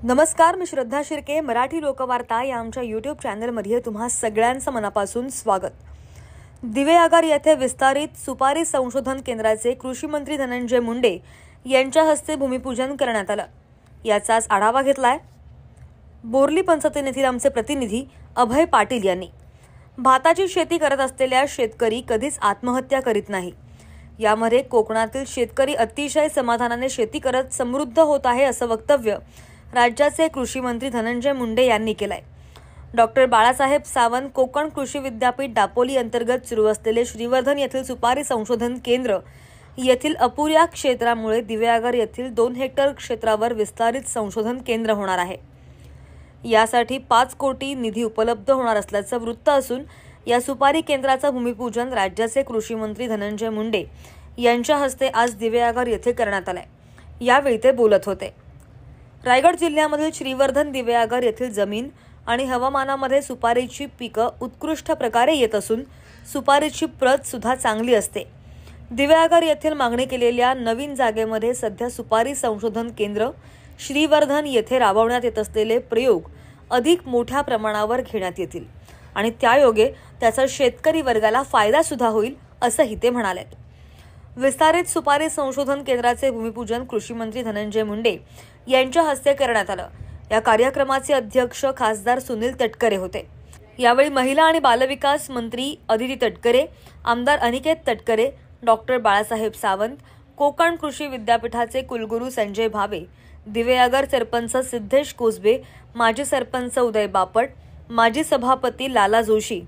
नमस्कार, मी श्रद्धा शिर्के. मराठी लोकवार्ता या आमच्या यूट्यूब चॅनलमध्ये तुम्हा सगळ्यांचं मनापासून स्वागत. दिवेआगार येथे विस्तारित सुपारी संशोधन केंद्राचे कृषी मंत्री धनंजय मुंडे यांच्या हस्ते भूमिपूजन करण्यात आलं. याचाच आढावा घेतलाय बोर्ली पंचायतीन येथील आमचे प्रतिनिधी अभय पाटील यांनी. भाताची शेती करत असलेल्या शेतकरी कधीच आत्महत्या करीत नाही. यामध्ये कोकणातील शेतकरी अतिशय समाधानाने शेती करत समृद्ध होत आहे असं वक्तव्य राज्याचे कृषी मंत्री धनंजय मुंडे यांनी केलंय. डॉक्टर बाळासाहेब सावंत कोकण कृषी विद्यापीठ दापोली अंतर्गत सुरू असलेले श्रीवर्धन येथील सुपारी संशोधन केंद्र येथील अपुऱ्या क्षेत्रामुळे दिवेआगार येथील 2 हेक्टर क्षेत्रावर विस्तारित संशोधन केंद्र होणार आहे. यासाठी 5 कोटी निधी उपलब्ध होणार असल्याचं वृत्त असून या सुपारी केंद्राचं भूमिपूजन राज्याचे कृषी मंत्री धनंजय मुंडे यांच्या हस्ते आज दिवेआगार येथे करण्यात आलंय. यावेळी ते बोलत होते. रायगड जिल्ह्यामधील श्रीवर्धन दिवेआगार येथील जमीन आणि हवामानामध्ये सुपारीची पिकं उत्कृष्ट प्रकारे येत असून सुपारीची प्रत सुद्धा चांगली असते. दिवेआगार येथील मागणी केलेल्या नवीन जागेमध्ये सध्या सुपारी संशोधन केंद्र श्रीवर्धन येथे राबवण्यात येत असलेले प्रयोग अधिक मोठ्या प्रमाणावर घेण्यात येतील आणि त्यायोगे त्याचा शेतकरी वर्गाला फायदा सुद्धा होईल असंही ते म्हणाले. विस्तारित सुपारी संशोधन केंद्राचे भूमिपूजन कृषी मंत्री धनंजय मुंडे यांच्या हस्ते करण्यात आलं. या कार्यक्रमाचे अध्यक्ष खासदार सुनील तटकरे होते. यावेळी महिला आणि बालविकास मंत्री अदिती तटकरे, आमदार अनिकेत तटकरे, डॉक्टर बाळासाहेब सावंत, कोकण कृषी विद्यापीठाचे कुलगुरू संजय भावे, दिवेआगार सरपंच सिद्धेश कोसबे, माजी सरपंच उदय बापट, माजी सभापती लाला जोशी,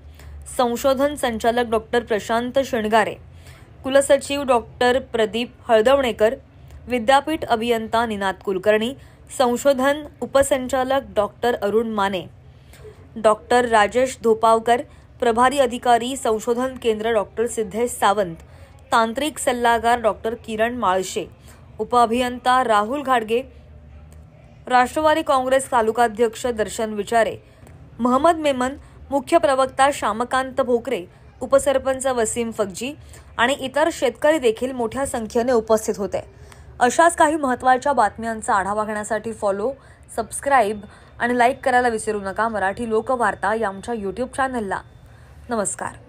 संशोधन संचालक डॉक्टर प्रशांत शणगारे, कुलसचिव डॉक्टर प्रदीप हळदवणेकर, विद्यापीठ अभियंता निनाद कुलकर्णी, संशोधन उपसंचालक डॉक्टर अरुण माने, डॉक्टर राजेश धोपावकर, प्रभारी अधिकारी संशोधन केंद्र डॉक्टर सिद्धेश सावंत, तांत्रिक सल्लागार डॉक्टर किरण माळशे, उपअभियंता राहुल घाडगे, राष्ट्रवादी काँग्रेस तालुकाध्यक्ष दर्शन विचारे, महम्मद मेमन, मुख्य प्रवक्ता श्यामकांत भोकरे, उपसरपंच वसीम फगजी आणि इतर शेतकरी देखील मोठ्या संख्येने उपस्थित होते. अशाच काही महत्त्वाच्या बातम्यांचा आढावा घेण्यासाठी फॉलो, सबस्क्राईब आणि लाईक करायला विसरू नका मराठी लोकवार्ता या आमच्या यूट्यूब चॅनलला. नमस्कार.